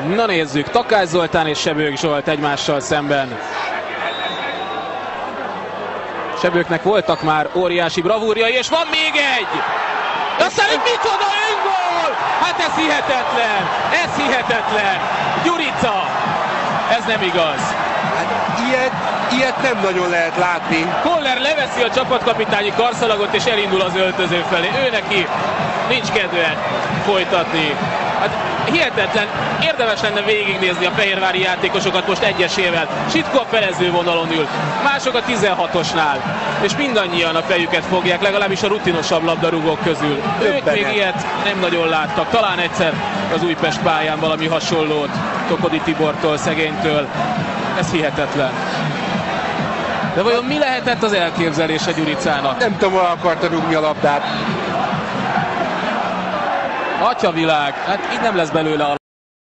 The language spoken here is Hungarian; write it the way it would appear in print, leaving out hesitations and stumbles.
Na nézzük, Takács Zoltán és Sebők Zsolt egymással szemben. Sebőknek voltak már óriási bravúrjai, és van még egy! Aztán egy micsoda öngól! Hát ez hihetetlen! Ez hihetetlen! Gyurica! Ez nem igaz. Hát ilyet nem nagyon lehet látni. Koller leveszi a csapatkapitányi karszalagot és elindul az öltöző felé. Ő neki nincs kedve folytatni. Hát hihetetlen, érdemes lenne végignézni a fehérvári játékosokat most egyesével. Sitko a felező vonalon ül, mások a 16-osnál, és mindannyian a fejüket fogják, legalábbis a rutinosabb labdarúgók közül. Ők még ilyet nem nagyon láttak, talán egyszer az Újpest pályán valami hasonlót Tokodi Tibortól, szegénytől. Ez hihetetlen. De vajon mi lehetett az elképzelése Gyuricának? Nem tudom, hol akarta rúgni a labdát. Atyavilág, hát így nem lesz belőle a